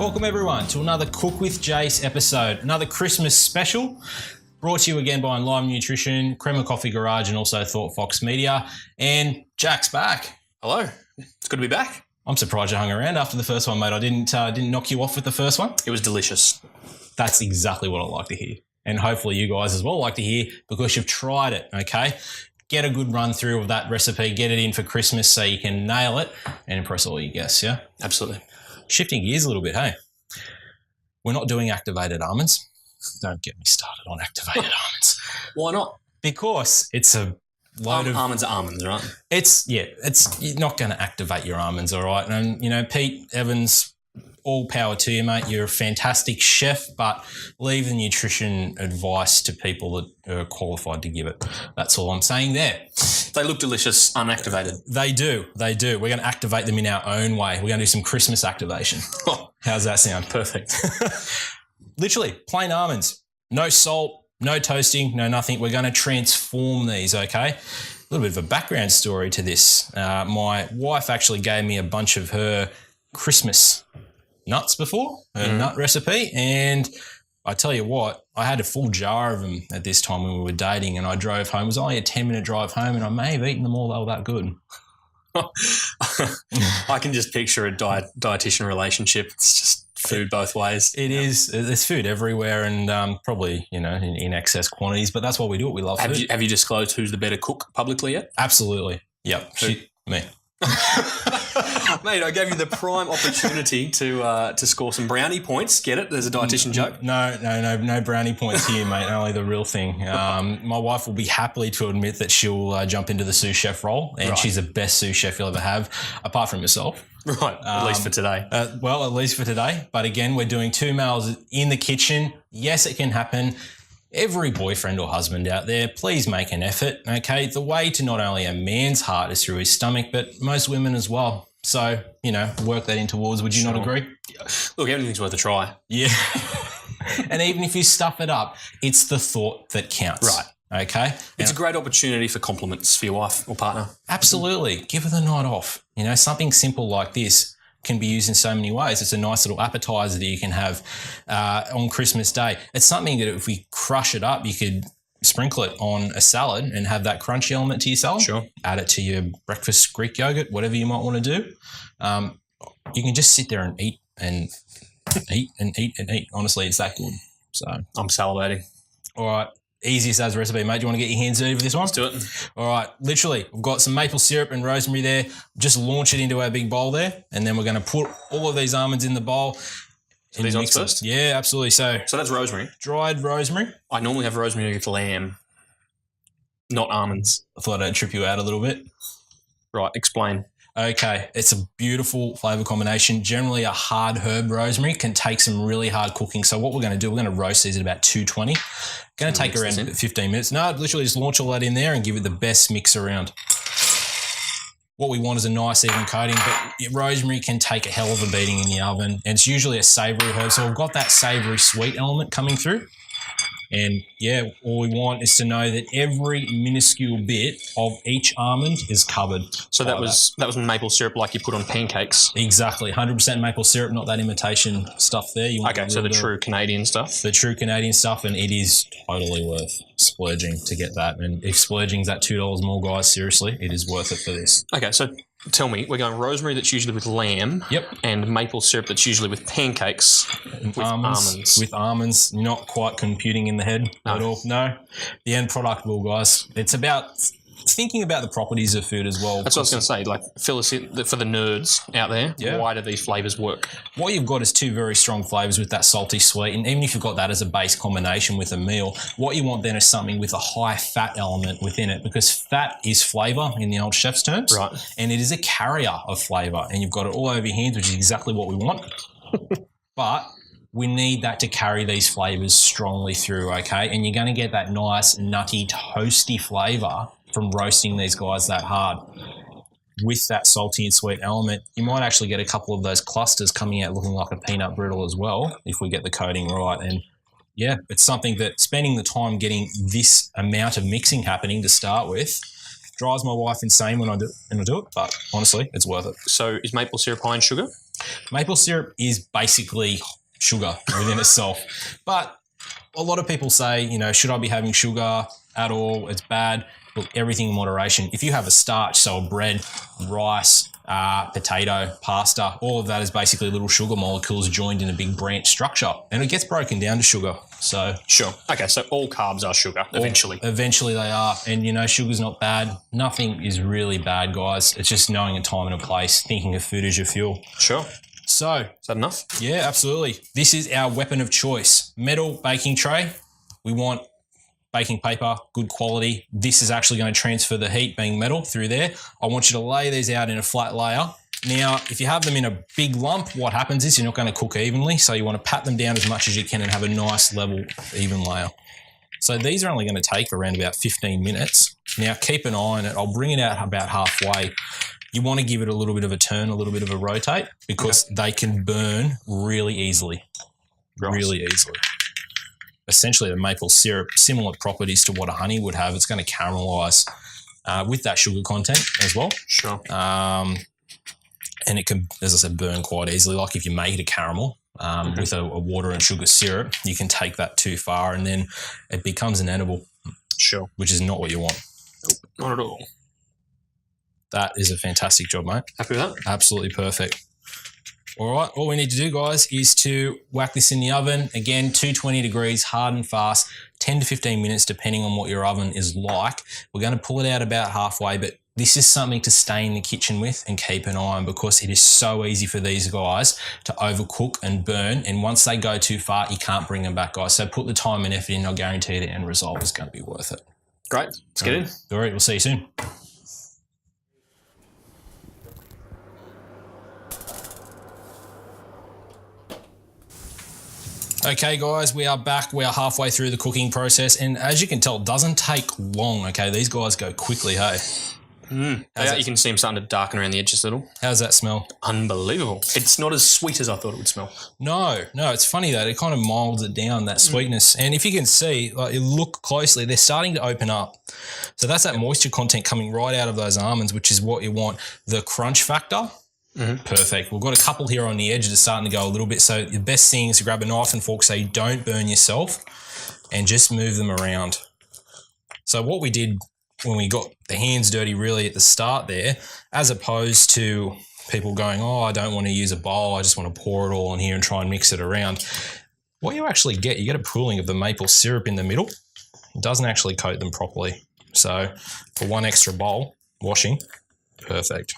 Welcome everyone to another Cook With Jase episode, another Christmas special, brought to you again by Enliven Nutrition, Crema Coffee Garage, and also Thought Fox Media. And Jack's back. Hello, it's good to be back. I'm surprised you hung around after the first one, mate. I didn't knock you off with the first one. It was delicious. That's exactly what I like to hear. And hopefully you guys as well like to hear because you've tried it, okay? Get a good run through of that recipe, get it in for Christmas so you can nail it and impress all your guests, yeah? Absolutely. Shifting gears a little bit, hey? We're not doing activated almonds. Don't get me started on activated almonds. Why not? Because it's a load of... Almonds are almonds, right? You're not going to activate your almonds, all right? And, you know, Pete Evans, all power to you, mate. You're a fantastic chef, but leave the nutrition advice to people that are qualified to give it. That's all I'm saying there. They look delicious unactivated. They do. We're going to activate them in our own way. We're going to do some Christmas activation. How's that sound? Perfect. Literally, plain almonds. No salt, no toasting, no nothing. We're going to transform these, okay? A little bit of a background story to this. My wife actually gave me a bunch of her Christmas nuts before, her nut recipe, and I tell you what, I had a full jar of them at this time when we were dating, and I drove home. It was only a 10-minute drive home, and I may have eaten them all. They were that good. I can just picture a dietitian relationship. It's just food both ways. It is. There's food everywhere, and probably, you know, in excess quantities, but that's why we do it. We love food. Have you disclosed who's the better cook publicly yet? Absolutely. Yep. Me. Mate, I gave you the prime opportunity to score some brownie points. Get it? There's a dietitian joke. No brownie points here, mate. Only the real thing. My wife will be happily to admit that she'll jump into the sous chef role, and she's the best sous chef you'll ever have, apart from yourself. Right, at least for today. At least for today. But again, we're doing 2 meals in the kitchen. Yes, it can happen. Every boyfriend or husband out there, please make an effort, okay? The way to not only a man's heart is through his stomach, but most women as well. So, you know, work that in towards. Would you not agree? Look, everything's worth a try. Yeah. And even if you stuff it up, it's the thought that counts. Right. Okay? It's a great opportunity for compliments for your wife or partner. Absolutely. Give her the night off. You know, something simple like this can be used in so many ways. It's a nice little appetizer that you can have on Christmas Day. It's something that if we crush it up, you could sprinkle it on a salad and have that crunchy element to your salad. Sure. Add it to your breakfast Greek yogurt, whatever you might want to do. You can just sit there and eat and eat and eat and eat. Honestly, it's that good. So I'm salivating. All right. Easiest as recipe, mate. Do you want to get your hands dirty for this one? Let's do it. All right. Literally, we've got some maple syrup and rosemary there. Just launch it into our big bowl there, and then we're going to put all of these almonds in the bowl. So these ones first? Yeah, absolutely. So that's rosemary. Dried rosemary. I normally have rosemary with lamb, not almonds. I thought I'd trip you out a little bit. Right. Explain. Okay, it's a beautiful flavour combination. Generally, a hard herb rosemary can take some really hard cooking. So what we're going to do, we're going to roast these at about 220. Going to take around 15 minutes. No, literally just launch all that in there and give it the best mix around. What we want is a nice even coating, but rosemary can take a hell of a beating in the oven, and it's usually a savoury herb. So we've got that savoury sweet element coming through. And yeah, all we want is to know that every minuscule bit of each almond is covered. So that was maple syrup like you put on pancakes? Exactly. 100% maple syrup, not that imitation stuff there. Okay, so the true Canadian stuff? The true Canadian stuff, and it is totally worth splurging to get that. And if splurging's at $2 more, guys, seriously, it is worth it for this. Okay, so tell me, we're going rosemary that's usually with lamb. Yep. And maple syrup that's usually with pancakes. With almonds. With almonds, not quite computing in the head at all. No. The end product will, guys. It's about thinking about the properties of food as well. That's what I was going to say. Like, fill us in for the nerds out there. Yeah. Why do these flavours work? What you've got is 2 very strong flavours with that salty sweet. And even if you've got that as a base combination with a meal, what you want then is something with a high fat element within it, because fat is flavour in the old chef's terms. Right. And it is a carrier of flavour. And you've got it all over your hands, which is exactly what we want. But we need that to carry these flavours strongly through, okay? And you're going to get that nice, nutty, toasty flavour from roasting these guys that hard. With that salty and sweet element, you might actually get a couple of those clusters coming out looking like a peanut brittle as well, if we get the coating right. And yeah, it's something that spending the time getting this amount of mixing happening to start with drives my wife insane when I do it, but honestly, it's worth it. So is maple syrup high in sugar? Maple syrup is basically sugar within itself. But a lot of people say, should I be having sugar at all? It's bad. Look, everything in moderation. If you have a starch, so a bread, rice, potato, pasta, all of that is basically little sugar molecules joined in a big branch structure, and it gets broken down to sugar. So sure. Okay, so all carbs are sugar eventually. Eventually they are, and sugar's not bad. Nothing is really bad, guys. It's just knowing a time and a place, thinking of food as your fuel. Sure. So is that enough? Yeah, absolutely. This is our weapon of choice. Metal baking tray. We want baking paper, good quality. This is actually going to transfer the heat, being metal, through there. I want you to lay these out in a flat layer. Now, if you have them in a big lump, what happens is you're not going to cook evenly, so you want to pat them down as much as you can and have a nice, level, even layer. So these are only going to take around about 15 minutes. Now, keep an eye on it. I'll bring it out about halfway. You want to give it a little bit of a turn, a little bit of a rotate, because they can burn really easily. Really easily. Essentially, the maple syrup, similar properties to what a honey would have. It's going to caramelise with that sugar content as well. Sure. And it can, as I said, burn quite easily. Like if you make it a caramel with a water and sugar syrup, you can take that too far and then it becomes an edible. Sure. Which is not what you want. Nope, not at all. That is a fantastic job, mate. Happy with that? Absolutely perfect. All right, all we need to do, guys, is to whack this in the oven. Again, 220 degrees, hard and fast, 10 to 15 minutes, depending on what your oven is like. We're going to pull it out about halfway, but this is something to stay in the kitchen with and keep an eye on, because it is so easy for these guys to overcook and burn. And once they go too far, you can't bring them back, guys. So put the time and effort in. I'll guarantee the end result is going to be worth it. Great. Let's get in. All right, we'll see you soon. Okay, guys, we are back. We are halfway through the cooking process, and as you can tell, it doesn't take long, okay? These guys go quickly, hey? Yeah, you can see them starting to darken around the edges a little. How's that smell? Unbelievable. It's not as sweet as I thought it would smell. No, it's funny that it kind of milds it down, that sweetness. And if you can see, like, you look closely, they're starting to open up. So that's that moisture content coming right out of those almonds, which is what you want. The crunch factor, perfect. We've got a couple here on the edge that are starting to go a little bit. So the best thing is to grab a knife and fork so you don't burn yourself and just move them around. So what we did when we got the hands dirty really at the start there, as opposed to people going, oh, I don't want to use a bowl, I just want to pour it all in here and try and mix it around. What you actually get, you get a pooling of the maple syrup in the middle. It doesn't actually coat them properly. So for one extra bowl, washing, perfect.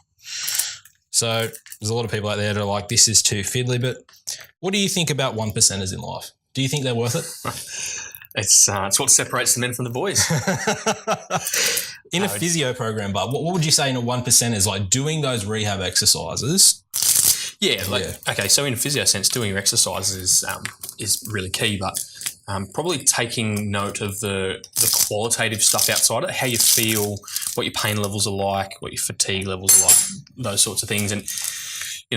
So there's a lot of people out there that are like, this is too fiddly, but what do you think about 1%ers in life? Do you think they're worth it? It's what separates the men from the boys. In a physio program, Bob, what would you say in a 1% is like doing those rehab exercises? Okay, so in a physio sense, doing your exercises is really key, but probably taking note of the qualitative stuff outside it, how you feel, what your pain levels are like, what your fatigue levels are like, those sorts of things. And,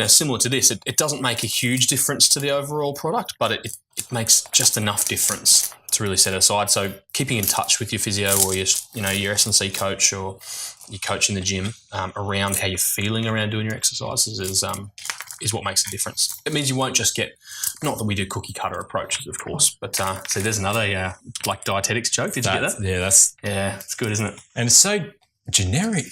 similar to this, it doesn't make a huge difference to the overall product, but it makes just enough difference to really set it aside. So keeping in touch with your physio or your S&C coach or your coach in the gym around how you're feeling around doing your exercises is what makes a difference. It means you won't just get, not that we do cookie cutter approaches, of course, but see, there's another like dietetics joke. Did you get that? Yeah, it's good, isn't it? And it's so generic.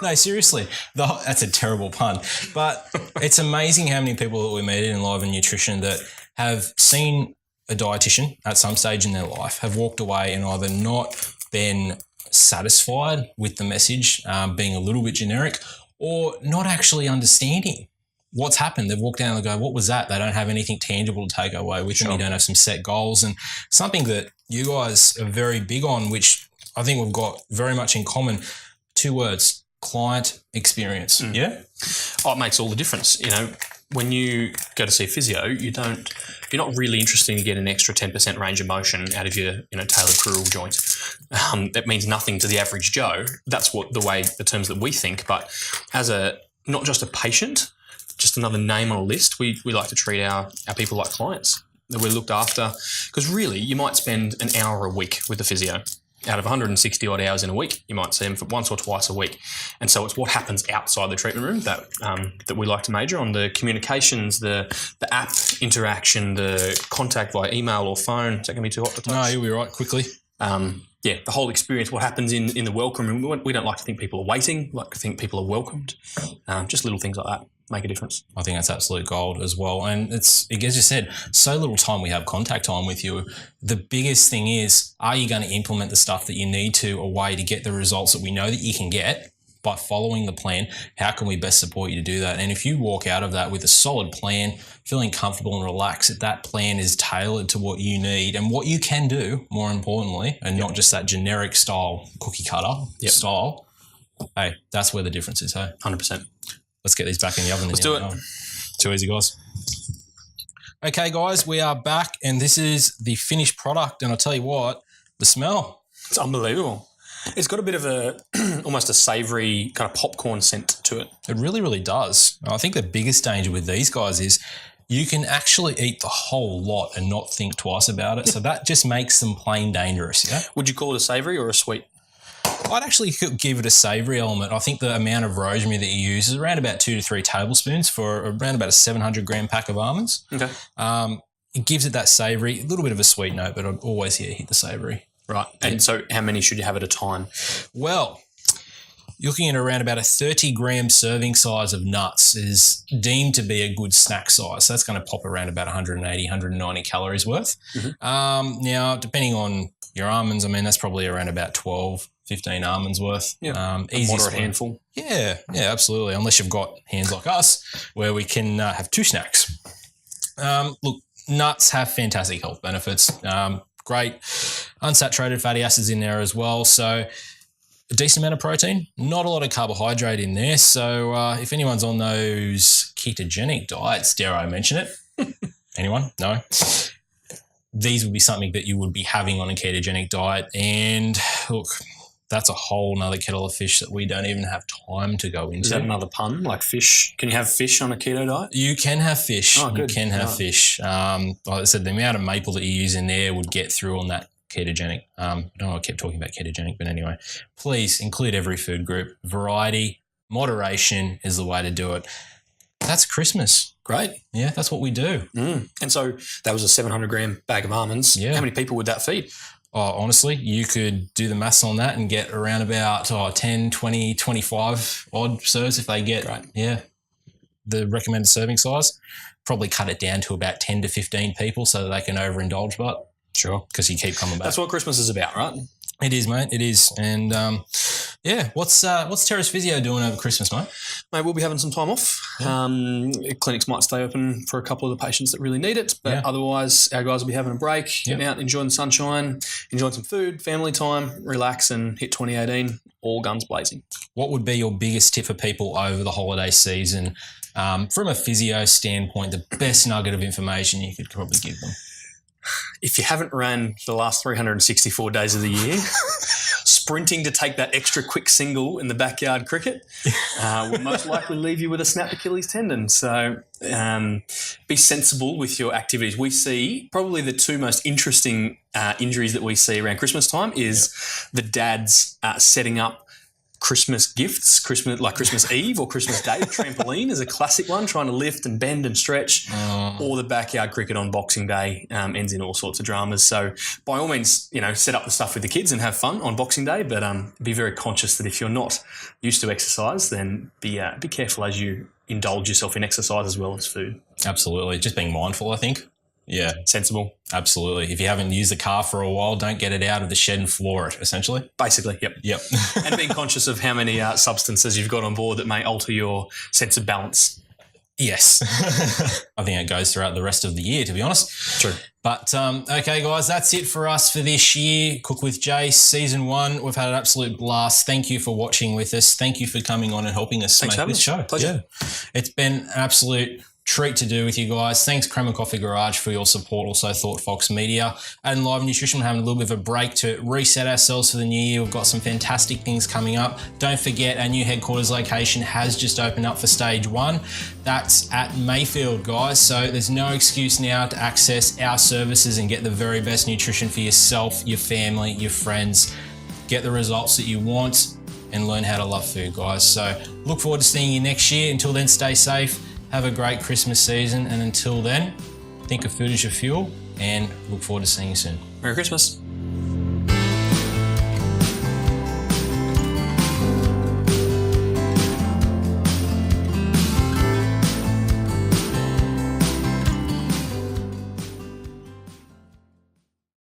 No, seriously, that's a terrible pun. But it's amazing how many people that we meet in Enliven Nutrition that have seen a dietitian at some stage in their life, have walked away and either not been satisfied with the message being a little bit generic, or not actually understanding what's happened. They've walked down and they go, what was that? They don't have anything tangible to take away with them. You don't have some set goals. And something that you guys are very big on, which I think we've got very much in common, 2 words, client experience. Yeah? Oh, it makes all the difference. When you go to see a physio, you're not really interested in getting an extra 10% range of motion out of your, tailored crural joint. That means nothing to the average Joe. That's the terms that we think. But as not just a patient, just another name on a list, we like to treat our people like clients that we're looked after. Because really, you might spend an hour a week with a physio. out of 160 odd hours in a week, you might see them for once or twice a week. And so it's what happens outside the treatment room that we like to major on: the communications, the app interaction, the contact via email or phone. Is that going to be too hot to touch? No, you'll be right. Quickly. The whole experience, what happens in the welcome room. We don't like to think people are waiting. We like to think people are welcomed. Just little things like that make a difference. I think that's absolute gold as well. And it's, as you said, so little time we have contact time with you. The biggest thing is, are you going to implement the stuff that you need to away to get the results that we know that you can get by following the plan? How can we best support you to do that? And if you walk out of that with a solid plan, feeling comfortable and relaxed, that plan is tailored to what you need and what you can do, more importantly, and not just that generic style cookie cutter style, hey, that's where the difference is, hey? 100%. Let's get these back in the oven. Let's do it. Too easy, guys. Okay, guys, we are back, and this is the finished product. And I'll tell you what, the smell. It's unbelievable. It's got a bit of almost a savoury kind of popcorn scent to it. It really, really does. I think the biggest danger with these guys is you can actually eat the whole lot and not think twice about it. So that just makes them plain dangerous, yeah? Would you call it a savoury or a sweet? I'd actually give it a savoury element. I think the amount of rosemary that you use is around about 2 to 3 tablespoons for around about a 700 gram pack of almonds. Okay. It gives it that savoury, a little bit of a sweet note, but I'd always hit the savoury. Right. And so how many should you have at a time? Well, you're looking at around about a 30 gram serving size of nuts is deemed to be a good snack size. So that's going to pop around about 180, 190 calories worth. Mm-hmm. Now, depending on your almonds, I mean, that's probably around about 12, 15 almonds worth. Yeah. A moderate handful. Yeah, absolutely. Unless you've got hands like us where we can have 2 snacks. Look, nuts have fantastic health benefits. Great unsaturated fatty acids in there as well. So a decent amount of protein, not a lot of carbohydrate in there. So if anyone's on those ketogenic diets, dare I mention it? Anyone? No? These would be something that you would be having on a ketogenic diet. And look, that's a whole nother kettle of fish that we don't even have time to go into. Is that another pun, like fish? Can you have fish on a keto diet? You can have fish. Oh, good. You can have fish. Like I said, the amount of maple that you use in there would get through on that ketogenic. I don't know why I kept talking about ketogenic, but anyway, please include every food group. Variety, moderation is the way to do it. That's Christmas. Great. Yeah, that's what we do. And so that was a 700 gram bag of almonds. Yeah. How many people would that feed? Oh, honestly, you could do the maths on that and get around about 10, 20, 25 odd serves if they get, the recommended serving size. Probably cut it down to about 10 to 15 people so that they can overindulge, but sure, because you keep coming back. That's what Christmas is about, right? It is, mate. It is. And, what's Terrace Physio doing over Christmas, mate? Mate, we'll be having some time off. Clinics might stay open for a couple of the patients that really need it, but otherwise our guys will be having a break, getting out, enjoying the sunshine, enjoying some food, family time, relax and hit 2018 all guns blazing. What would be your biggest tip for people over the holiday season? From a physio standpoint, the best nugget of information you could probably give them? If you haven't ran the last 364 days of the year, sprinting to take that extra quick single in the backyard cricket will most likely leave you with a snapped Achilles tendon. So be sensible with your activities. We see probably the 2 most interesting injuries that we see around Christmas time is the dads setting up Christmas gifts, Christmas Eve or Christmas Day. Trampoline is a classic one, trying to lift and bend and stretch, or the backyard cricket on Boxing Day ends in all sorts of dramas. So by all means, set up the stuff with the kids and have fun on Boxing Day, but be very conscious that if you're not used to exercise, then be careful as you indulge yourself in exercise as well as food. Absolutely. Just being mindful, I think. Yeah. Sensible. Absolutely. If you haven't used the car for a while, don't get it out of the shed and floor it, essentially. Basically, yep. And being conscious of how many substances you've got on board that may alter your sense of balance. Yes. I think it goes throughout the rest of the year, to be honest. True. But, okay, guys, that's it for us for this year. Cook with Jase, Season 1. We've had an absolute blast. Thank you for watching with us. Thank you for coming on and helping us make this show. Pleasure. Yeah. It's been an absolute treat to do with you guys. Thanks, Crema Coffee Garage, for your support. Also, Thought Fox Media and Enliven Nutrition. We're having a little bit of a break to reset ourselves for the new year. We've got some fantastic things coming up. Don't forget, our new headquarters location has just opened up for Stage 1. That's at Mayfield, guys. So there's no excuse now to access our services and get the very best nutrition for yourself, your family, your friends. get the results that you want, and learn how to love food, guys. So look forward to seeing you next year. Until then, stay safe, have a great Christmas season, and until then, think of food as your fuel, and look forward to seeing you soon. Merry Christmas.